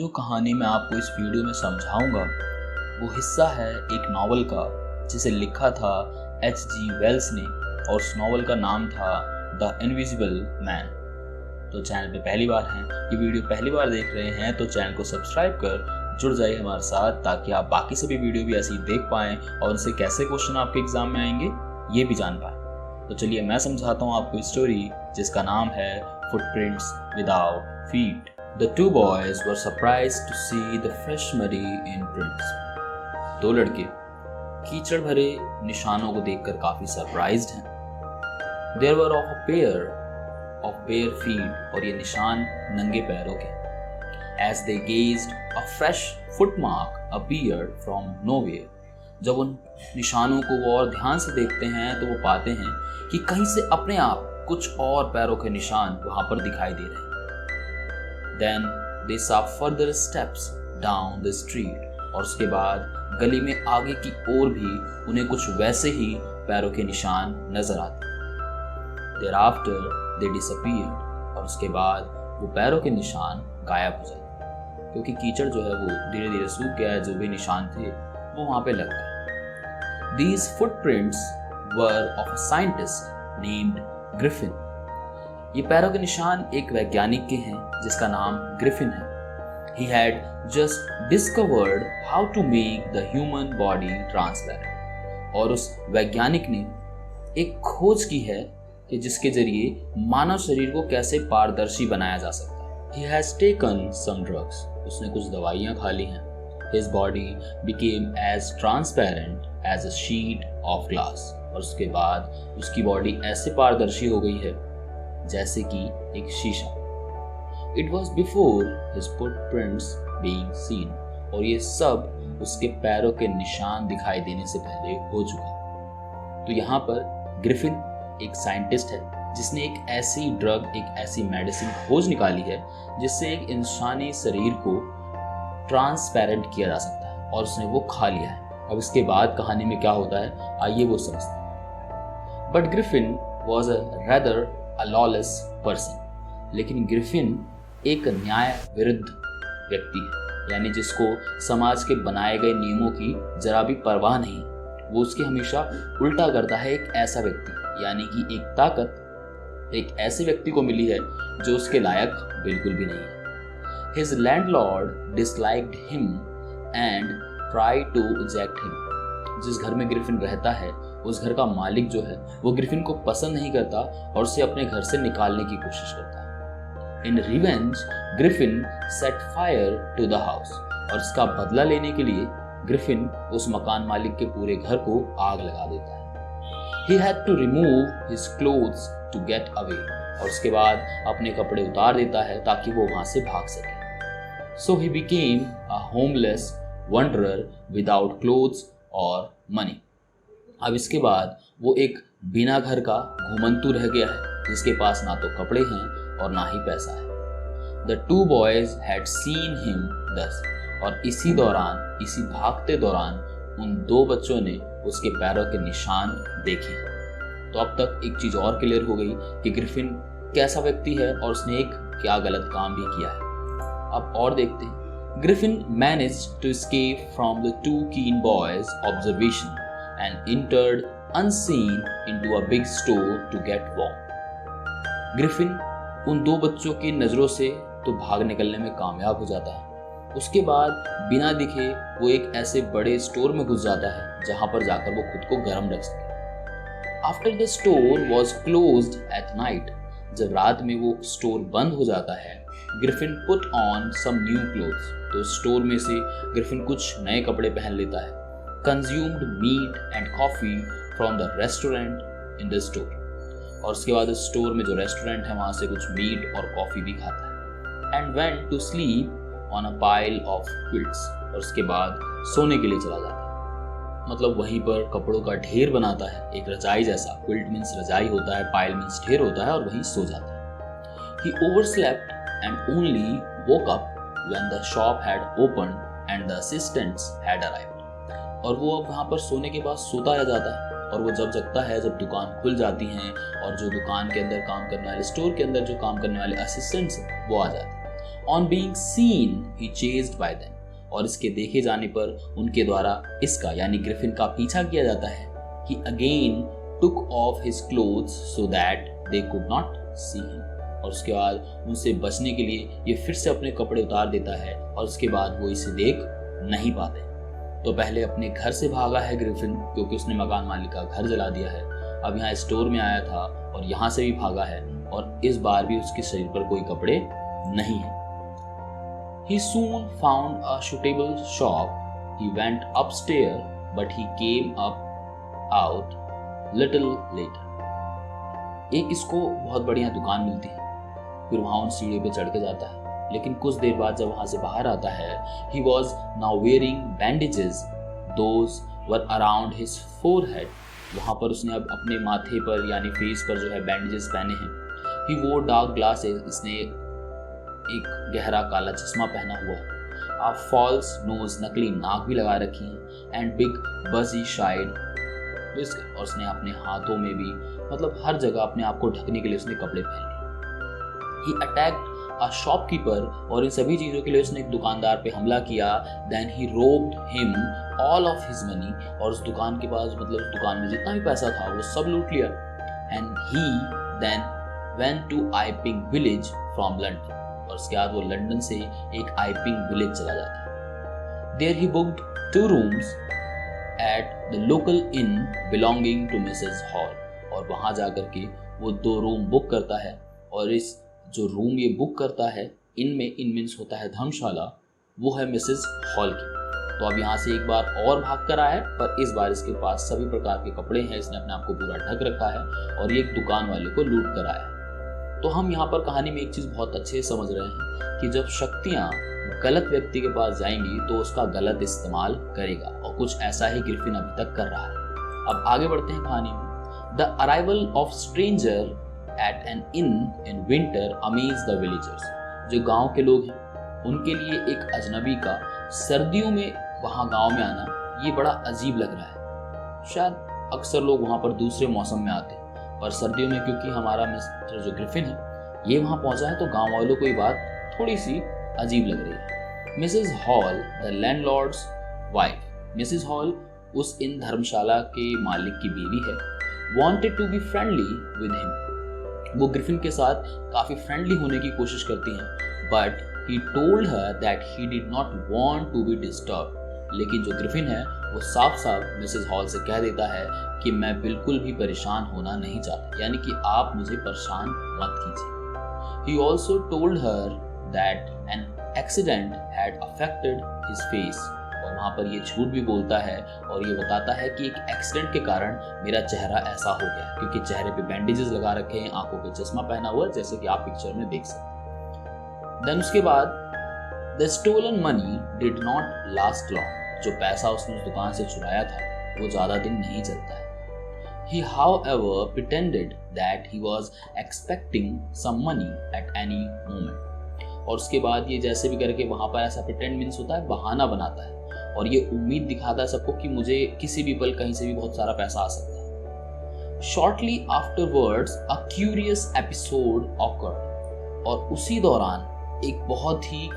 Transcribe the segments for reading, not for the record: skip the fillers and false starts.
जो कहानी मैं आपको इस वीडियो में समझाऊंगा वो हिस्सा है एक नावल का जिसे लिखा था H.G. वेल्स ने और उस नावल का नाम था द इनविजिबल मैन। तो चैनल पे पहली बार हैं, ये वीडियो पहली बार देख रहे हैं तो चैनल को सब्सक्राइब कर जुड़ जाइए हमारे साथ ताकि आप बाकी सभी वीडियो भी ऐसे ही देख पाएँ और उनसे कैसे क्वेश्चन आपके एग्जाम में आएंगे ये भी जान पाएँ। तो चलिए मैं समझाता हूँ आपको स्टोरी जिसका नाम है footprints without feet. The two boys were surprised to see the fresh muddy imprints. दो लड़के कीचड़ भरे निशानों को देखकर काफी सरप्राइज्ड हैं। There were of a pair of bare feet और ये निशान नंगे पैरों के। As they gazed, a fresh footmark appeared from nowhere. जब उन निशानों को वो और ध्यान से देखते हैं तो वो पाते हैं कि कहीं से अपने आप कुछ और पैरों के निशान वहां पर दिखाई दे रहे हैं। Then they saw further steps down the street और उसके बाद गली में आगे की ओर भी उन्हें कुछ वैसे ही पैरों के निशान नजर आते। Thereafter they disappeared और उसके बाद वो पैरों के निशान गायब हो जाते क्योंकि कीचड़ जो है वो धीरे धीरे सूख गया है। जो भी निशान थे वो वहां पे लग गए। These footprints were of a scientist named Griffin। ये पैरों के निशान एक वैज्ञानिक के हैं जिसका नाम ग्रिफिन है। He had just discovered how to make the human body transparent और उस वैज्ञानिक ने एक खोज की है कि जिसके जरिए मानव शरीर को कैसे पारदर्शी बनाया जा सकता है। He has taken some drugs। उसने कुछ दवाइयाँ खा ली हैं। His body became as transparent as a sheet of glass और उसके बाद उसकी बॉडी ऐसे पारदर्शी हो गई है जैसे कि एक शीशा। It was before his footprints being seen और ये सब उसके पैरों के निशान दिखाई देने से पहले हो चुका। तो यहाँ पर ग्रिफिन एक साइंटिस्ट है जिसने एक ऐसी ड्रग, एक ऐसी मेडिसिन खोज निकाली है जिससे एक इंसानी शरीर को ट्रांसपेरेंट किया जा सकता है और उसने वो खा लिया है। अब इसके बाद कहानी में क्या होता है आइए वो समझते हैं। But Griffin was a rather a lawless person। लेकिन ग्रिफिन एक न्याय विरुद्ध व्यक्ति है, यानी जिसको समाज के बनाए गए नियमों की जरा भी परवाह नहीं। वो उसके हमेशा उल्टा करता है। एक ऐसा व्यक्ति यानी कि एक ताकत एक ऐसे व्यक्ति को मिली है जो उसके लायक बिल्कुल भी नहीं है। His landlord disliked him and tried to eject him। जिस घर में ग्रिफिन रहता है उस घर का मालिक जो है वो ग्रिफिन को पसंद नहीं करता और उसे अपने घर से निकालने की कोशिश करता है। In revenge Griffin set fire to the house और इसका बदला लेने के लिए ग्रिफिन उस मकान मालिक के पूरे घर को आग लगा देता है। He had to remove his clothes to get away और उसके बाद अपने कपड़े उतार देता है ताकि वो वहां से भाग सके। So he became a homeless wanderer without clothes or money। अब इसके बाद वो एक बिना घर का घुमंतू रह गया है जिसके पास ना तो कपड़े हैं और ना ही पैसा है। The two boys had seen him thus और इसी दौरान, इसी भागते दौरान उन दो बच्चों ने उसके पैरों के निशान देखे। तो अब तक एक चीज और क्लियर हो गई कि ग्रिफिन कैसा व्यक्ति है और उसने एक क्या गलत काम भी किया है। अब और देखते हैं। Griffin managed to escape from the two keen boys' observation and entered unseen into a big store to get warm। Griffin उन दो बच्चों की नजरों से तो भाग निकलने में कामयाब हो जाता है। उसके बाद बिना दिखे वो एक ऐसे बड़े स्टोर में घुस जाता है जहां पर जाकर वो खुद को गर्म रख सके। After the store was closed at night जब रात में वो स्टोर बंद हो जाता है Griffin put on some new clothes तो स्टोर में से ग्रिफिन कुछ नए कपड़े पहन लेता है। Consumed meat and coffee from the restaurant in the store और उसके बाद उस स्टोर में जो रेस्टोरेंट है वहां से कुछ मीट और कॉफी भी खाता है। And went to sleep on a pile of quilts और उसके बाद सोने के लिए चला जाता है। मतलब वहीं पर कपड़ों का ढेर बनाता है, एक रजाई जैसा। क्विल्ट मीन्स रजाई होता है, पाइल मीन्स ढेर होता है और वहीं सो जाता है। He overslept and only woke up when the shop had opened and the assistants had arrived। और वो अब वहाँ पर सोने के बाद सोता रह जाता है और वो जब जगता है जब दुकान खुल जाती हैं और जो दुकान के अंदर काम करने वाले, स्टोर के अंदर जो काम करने वाले असिस्टेंट्स हैं वो आ जाते हैं on being seen he chased bye them, और इसके देखे जाने पर उनके द्वारा इसका यानी ग्रिफिन का पीछा किया जाता है। He again took off his clothes so that they could not see him, और उसके बाद उनसे बचने के लिए ये फिर से अपने कपड़े उतार देता है और उसके बाद वो इसे देख नहीं पाते। तो पहले अपने घर से भागा है ग्रिफिन, क्योंकि उसने मकान मालिक का घर जला दिया है। अब यहाँ स्टोर में आया था और यहाँ से भी भागा है, और इस बार भी उसके शरीर पर कोई कपड़े नहीं है। He soon found a suitable shop. He went upstairs, but he came out little later. एक इसको बहुत बढ़िया दुकान मिलती है, फिर वहाँ उन सीढ़ी पे चढ़ के जाता है, लेकिन कुछ देर बाद जब वहाँ से बाहर आता है, he was now wearing bandages. Those were around his forehead. वहाँ पर उसने अब अपने माथे पर यानी फेस पर जो है बैंडेजेस पहने हैं। He wore dark glasses. इसने एक गहरा काला चश्मा पहना हुआ है। A false nose, नकली नाक भी लगा रखी है, and big buzzy side whisk, और उसने अपने हाथों में भी मतलब हर जगह अपने आप को ढकने के लिए उसने कपड़े पहने। He attacked a shopkeeper, और इन सभी चीजों के लिए उसने एक दुकानदार पे हमला किया। Then he robbed him all of his money, और उस दुकान के पास मतलब उस दुकान में जितना भी पैसा था वो सब लूट लिया। And he then went to Iping village from London, और उसके बाद वो लंदन से एक आइपिंग विलेज चला जाता है। There he booked 2 rooms at the local inn belonging to Mrs. Hall, और वहाँ जाकर के वो 2 रूम बुक करता है, और इस जो रूम ये बुक करता है इन मीन्स होता है धर्मशाला, वो है मिसेस हॉल की। तो अब यहाँ से एक बार और भाग कर आया है, पर इस बार इसके पास सभी प्रकार के कपड़े हैं, इसने अपने आप को पूरा ढक रखा है और ये एक दुकान वाले को लूट कर आया है। तो हम यहाँ पर कहानी में एक चीज़ बहुत अच्छे से समझ रहे हैं कि जब शक्तियाँ गलत व्यक्ति के पास जाएंगी तो उसका गलत इस्तेमाल करेगा, और कुछ ऐसा ही ग्रिफिन अभी तक कर रहा है। अब आगे बढ़ते हैं कहानी में। The arrival of stranger at an inn in winter amaze the villagers. जो गांव के लोग हैं उनके लिए एक अजनबी का सर्दियों में वहाँ गांव में आना ये बड़ा अजीब लग रहा है। शायद अक्सर लोग वहाँ पर दूसरे मौसम में आते हैं, पर सर्दियों में क्योंकि हमारा मिस्टर जो ग्रिफिन है ये वहाँ पहुँचा है तो गाँव वालों को ये बात थोड़ी सी अजीब लग रही है। Mrs hall the landlords wife, Mrs hall उस इन धर्मशाला के मालिक की बीवी है, wanted to be friendly with him। वो ग्रिफिन के साथ काफी फ्रेंडली होने की कोशिश करती हैं, but he told her that he did not want to be disturbed। लेकिन जो ग्रिफिन है वो साफ साफ मिसेस हॉल से कह देता है कि मैं बिल्कुल भी परेशान होना नहीं चाहता, यानी कि आप मुझे परेशान मत कीजिए। He also told her that an accident had affected his face, और वहाँ पर ये झूठ भी बोलता है और ये बताता है कि एक एक्सीडेंट के कारण मेरा चेहरा ऐसा हो गया, क्योंकि चेहरे पे बैंडेजेस लगा रखे हैं, आंखों पे चश्मा पहना हुआ है, जैसे कि आप पिक्चर में देख सकते हैं। देन उसके बाद the stolen money did not last long. जो पैसा उसने उस दुकान से चुराया था वो ज़्यादा दिन नहीं चलता है। He however pretended that he was expecting some money at any moment। और उसके बाद ये जैसे भी करके वहाँ पर ऐसा pretend मीन्स होता है बहाना बनाता है, और ये उम्मीद दिखाता है सबको कि मुझे किसी भी पल कहीं से भी बहुत सारा पैसा आ सकता है। Shortly afterwards a curious episode occurred, और उसी दौरान एक बहुत ही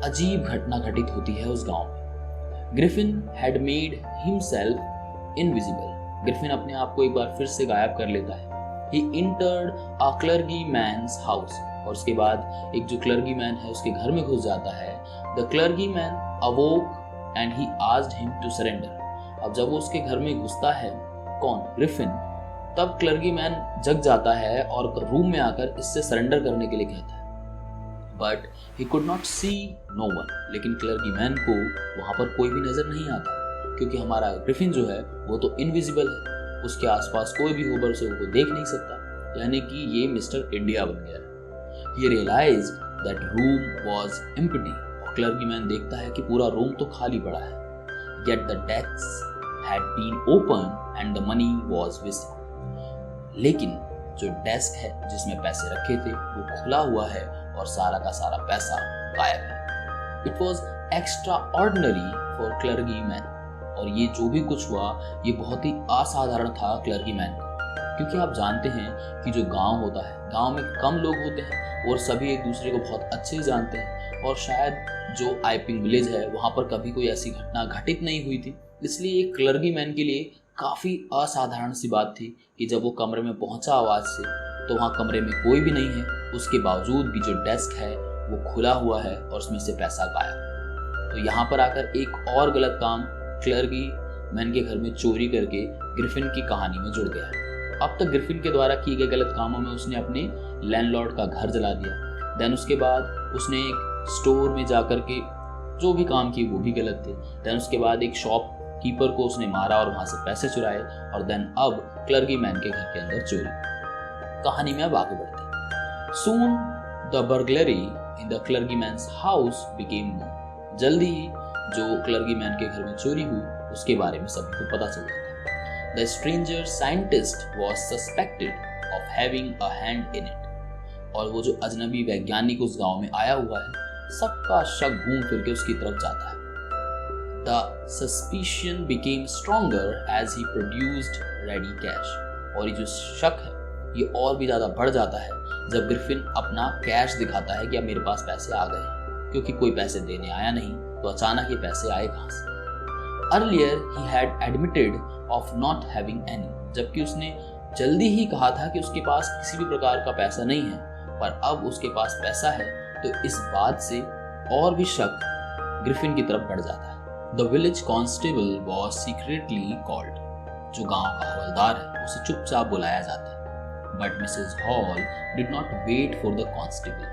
अजीब घटना घटित होती है उस गांव में। Griffin had made himself invisible। Griffin अपने आप को एक बार फिर से गायब कर लेता है। He entered a clergyman's house, और उसके बाद एक जो क्लर्गीमैन है उसके घर में घुस जाता है। The clergyman awoke and he asked him to surrender। अब जब वो उसके घर में घुसता है, कौन? ग्रिफिन। तब क्लर्गीमैन जग जाता है और रूम में आकर इससे सरेंडर करने के लिए कहता है, but he could not see no one. लेकिन क्लर्गीमैन को वहाँ पर कोई भी नजर नहीं आता, क्योंकि हमारा ग्रिफिन जो है वो तो इनविजिबल है, उसके आसपास कोई भी ऊपर से उसको देख नहीं सकता, यानी कि ये मिस्टर इंडिया बन गया है। He realized that room was empty। क्लर्गीमैन देखता है कि पूरा रूम तो खाली पड़ा है, yet the desks had been open and the money was missing। लेकिन जो डेस्क है जिसमें पैसे रखे थे वो खुला हुआ है और सारा का सारा पैसा गायब है। It was extraordinary for clergyman। और ये जो भी कुछ हुआ ये बहुत ही असाधारण था क्लर्गीमैन को, क्योंकि आप जानते हैं कि जो गांव होता है, गांव में कम लोग होते हैं और सभी एक दूसरे को बहुत अच्छे से जानते हैं, और शायद जो आइपिंग विलेज है वहाँ पर कभी कोई ऐसी घटना घटित नहीं हुई थी। इसलिए एक क्लर्गी मैन के लिए काफ़ी असाधारण सी बात थी कि जब वो कमरे में पहुंचा आवाज़ से तो वहाँ कमरे में कोई भी नहीं है, उसके बावजूद भी जो डेस्क है वो खुला हुआ है और उसमें से पैसा गायब। तो यहाँ पर आकर एक और गलत काम क्लर्गी मैन के घर में चोरी करके ग्रिफिन की कहानी में जुड़ गया है। अब तक ग्रिफिन के द्वारा किए गए गलत कामों में उसने अपने लैंडलॉर्ड का घर जला दिया, देन उसके बाद उसने एक स्टोर में जाकर के जो भी काम किए वो भी गलत थे, देन उसके बाद एक शॉप कीपर को उसने मारा और वहां से पैसे चुराए, और देन अब क्लर्गी मैन के घर के अंदर चोरी। कहानी में अब आगे बढ़ते हैं। Soon the burglary in the clergyman's house became known. जल्दी ही जो क्लर्गी मैन के घर में चोरी हुई उसके बारे में सभी को पता चल गया था। The stranger scientist was suspected of having a hand in it. और वो जो अजनबी वैज्ञानिक उस गांव में आया हुआ है, सबका शक घूम फिर के उसकी तरफ जाता है। The suspicion became stronger as he produced ready cash. और ये जो शक है ये और भी ज़्यादा बढ़ जाता है जब ग्रिफिन अपना कैश दिखाता है कि अब मेरे पास पैसे आ गए हैं, क्योंकि कोई पैसे देने आया नहीं तो अचानक ये पैसे आए कहाँ से। Earlier he had admitted of not having any, जबकि उसने जल्दी ही कहा था कि उसके पास किसी भी प्रकार का पैसा नहीं है, पर अब उसके पास पैसा है तो इस बात से और भी शक ग्रिफिन की तरफ बढ़ जाता है। The village constable was secretly called. जो गांव का हवलदार है उसे चुपचाप बुलाया जाता है। But Mrs. Hall did not wait for the constable.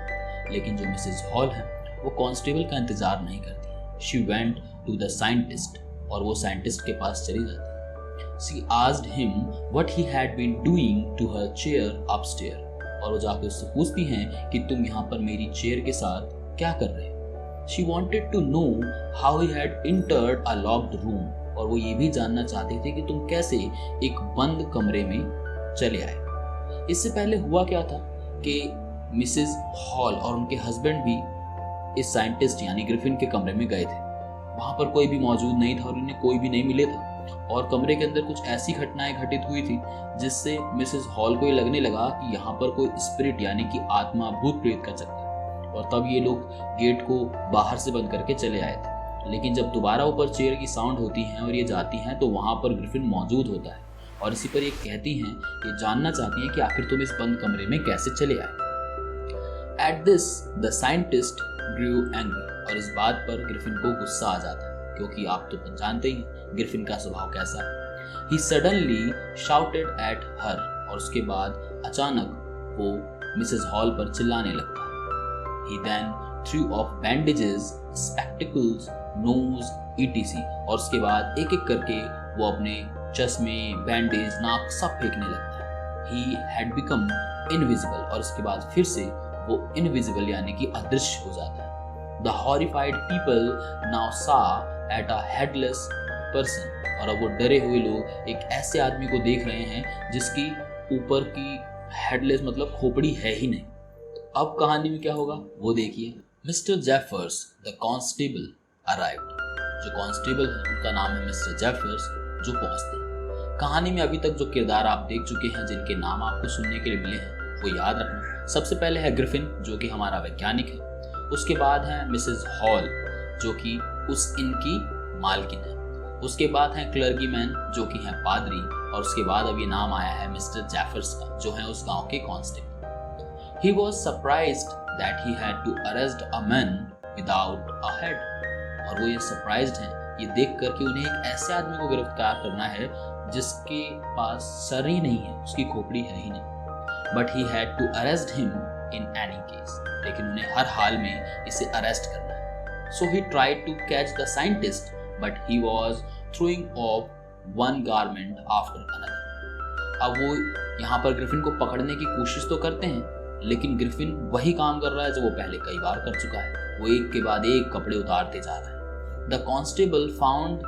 लेकिन जो मिसेज हॉल है वो कांस्टेबल का इंतजार नहीं करती। She went to the scientist, और वो साइंटिस्ट के पास चली जाती है। She asked him what he had been doing to her chair upstairs, और वो जाके उससे पूछती हैं कि तुम यहाँ पर मेरी चेयर के साथ क्या कर रहे हो। She wanted to know how he had entered a locked room, और वो ये भी जानना चाहते थे कि तुम कैसे एक बंद कमरे में चले आए। इससे पहले हुआ क्या था कि मिसेज हॉल और उनके हस्बैंड भी इस साइंटिस्ट यानी ग्रिफिन के कमरे में गए थे। वहां पर कोई भी मौजूद नहीं था और उन्हें कोई भी नहीं मिले था, और कमरे के अंदर कुछ ऐसी घटनाएं घटित हुई थी जिससे मिसेस हॉल को ये लगने लगा कि यहाँ पर कोई स्पिरिट यानी कि आत्मा भूत प्रेत का चक्कर है, और तब ये लोग गेट को बाहर से बंद करके चले आए थे। लेकिन जब दोबारा ऊपर चेयर की साउंड होती है और ये जाती हैं तो वहां पर ग्रिफिन मौजूद होता है, और इसी पर ये कहती हैं, ये जानना चाहती हैं कि आखिर तुम इस बंद कमरे में कैसे चले आए। At this, the scientist grew angry, और इस बात पर ग्रिफिन को गुस्सा आ जाता है, क्योंकि आप तो जानते ही ग्रिफिन का स्वभाव कैसा है। He suddenly shouted at her, और उसके बाद अचानक वो मिसेस हॉल पर चिल्लाने लगता है। He then threw off bandages, spectacles, nose, etc. और उसके बाद एक एक करके वो अपने चश्मे, बैंडेज, नाक सब फेंकने लगता है। He had become invisible, और उसके बाद फिर से वो इनविजिबल यानी कि अदृश्य हो जाता है। The horrified people now saw at a headless person, और अब वो डरे हुए लोग एक ऐसे आदमी को देख रहे हैं जिसकी ऊपर की हेडलेस मतलब खोपड़ी है ही नहीं। तो अब कहानी में क्या होगा वो देखिए। Mister Jeffers the constable arrived. जो कांस्टेबल है उनका नाम है मिस्टर जेफर्स, जो पहुंचते हैं। कहानी में अभी तक जो किरदार आप देख चुके हैं जिनके नाम आपको सुनने के लिए मिले हैं वो याद रखना। सबसे पहले है ग्रिफिन जो कि हमारा वैज्ञानिक है, उसके बाद है मिसेस हॉल जो कि उस इनकी मालकिन है, उसके बाद है क्लर्गी मैन जो कि है पादरी, और उसके बाद अब ये नाम आया है मिस्टर जेफर्स का जो है उस गांव के constable. He was surprised that he had to arrest a man without a head, और वो ये सरप्राइज्ड हैं ये देखकर कि उन्हें एक ऐसे आदमी को गिरफ्तार करना है जिसके पास सर ही नहीं है, उसकी खोपड़ी है ही नहीं। But he had to arrest him in any case, लेकिन उन्हें हर हाल में इसे अरेस्ट करना है। So he tried to catch the scientist, but he was throwing off one garment after another. अब वो यहाँ पर ग्रिफिन को पकड़ने की कोशिश तो करते हैं, लेकिन ग्रिफिन वही काम कर रहा है जो वो पहले कई बार कर चुका है। वो एक के बाद एक कपड़े उतारते जा रहा है। The constable found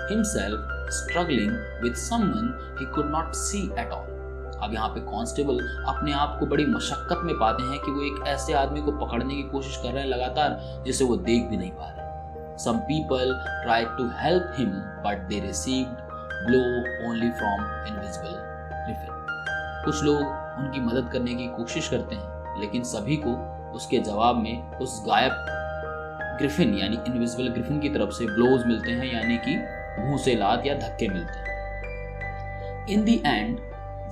himself struggling with someone he could not see at all. अब यहाँ पे कांस्टेबल अपने आप को बड़ी मशक्कत में पाते हैं कि वो एक ऐसे आदमी को पकड़ने की कोशिश कर रहे हैं लगातार जिसे वो देख भी नहीं पा रहे। Some people tried to help him, but they received blow only from invisible griffin. कुछ लोग उनकी मदद करने की कोशिश करते हैं, लेकिन सभी को उसके जवाब में उस गायब ग्रिफिन यानी इनविजिबल ग्रिफिन की तरफ से ब्लोज मिलते हैं, यानी कि घूंसे-लात या धक्के मिलते हैं। In the end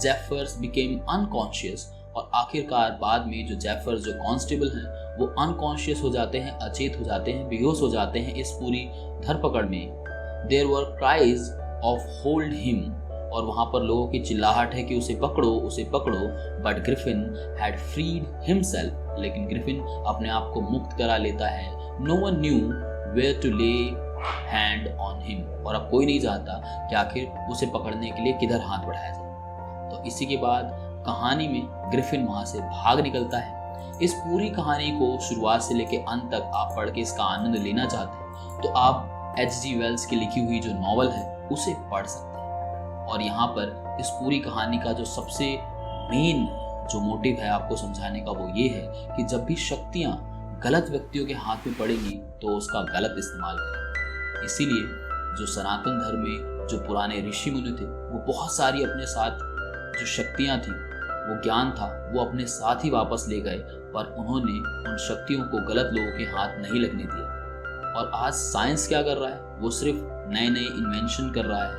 Jeffers became unconscious, और आखिरकार बाद में जो जेफर्स जो कांस्टेबल हैं वो अनकॉन्शियस हो जाते हैं, अचेत हो जाते हैं, बेहोश हो जाते हैं इस पूरी धरपकड़ में। There were cries of hold him, और वहां पर लोगों की चिल्लाहट है कि उसे पकड़ो उसे पकड़ो। But Griffin had freed himself, लेकिन ग्रिफिन अपने आप को मुक्त करा लेता है। No one knew where to lay hand on him, और अब कोई नहीं जानता कि आखिर उसे पकड़ने के लिए किधर हाथ बढ़ाया जाए। तो इसी के बाद कहानी में ग्रिफिन वहां से भाग निकलता है। इस पूरी कहानी को शुरुआत से लेकर अंत तक आप पढ़ के इसका आनंद लेना चाहते हैं तो आप एच.जी. वेल्स की लिखी हुई जो नॉवल है उसे पढ़ सकते हैं। और यहाँ पर इस पूरी कहानी का जो सबसे मेन जो मोटिव है आपको समझाने का वो ये है कि जब भी शक्तियाँ गलत व्यक्तियों के हाथ में पड़ेंगी तो उसका गलत इस्तेमाल करें। इसीलिए जो सनातन धर्म में जो पुराने ऋषि मुनि थे वो बहुत सारी अपने साथ जो शक्तियाँ थी, वो ज्ञान था, वो अपने साथ ही वापस ले गए, पर उन्होंने उन शक्तियों को गलत लोगों के हाथ नहीं लगने दिया। और आज साइंस क्या कर रहा है, वो सिर्फ नए नए इन्वेंशन कर रहा है,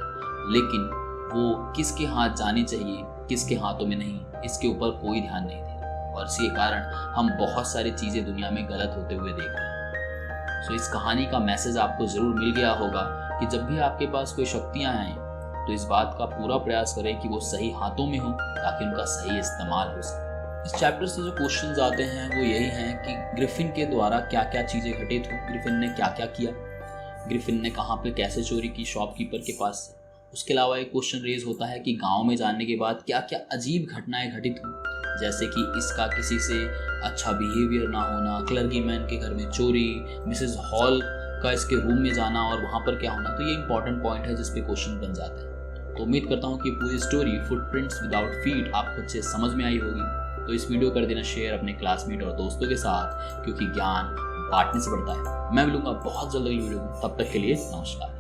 लेकिन वो किसके हाथ जानी चाहिए किसके हाथों में नहीं, इसके ऊपर कोई ध्यान नहीं दे। और इसी कारण हम बहुत सारी चीज़ें दुनिया में गलत होते हुए देख रहे हैं। सो इस कहानी का मैसेज आपको ज़रूर मिल गया होगा कि जब भी आपके पास कोई शक्तियाँ आएँ तो इस बात का पूरा प्रयास करें कि वो सही हाथों में हो ताकि उनका सही इस्तेमाल हो सके। इस चैप्टर से जो क्वेश्चंस आते हैं वो यही हैं कि ग्रिफिन के द्वारा क्या क्या चीज़ें घटित हुई, ग्रिफिन ने क्या क्या किया, ग्रिफिन ने कहाँ पे कैसे चोरी की शॉपकीपर के पास से। उसके अलावा एक क्वेश्चन रेज होता है कि गाँव में जाने के बाद क्या क्या अजीब घटनाएं घटित हुई, जैसे कि इसका किसी से अच्छा बिहेवियर ना होना, क्लर्गी मैन के घर में चोरी, मिसेज हॉल का इसके रूम में जाना और वहाँ पर क्या होना। तो ये इंपॉर्टेंट पॉइंट है जिसपे क्वेश्चन बन जाते हैं। तो उम्मीद करता हूँ कि पूरी स्टोरी फुटप्रिंट्स विदाउट फीट आपको अच्छे समझ में आई होगी। तो इस वीडियो कर देना शेयर अपने क्लासमेट और दोस्तों के साथ, क्योंकि ज्ञान बांटने से बढ़ता है। मैं मिलूंगा बहुत जल्द अगली वीडियो में, तब तक के लिए नमस्कार।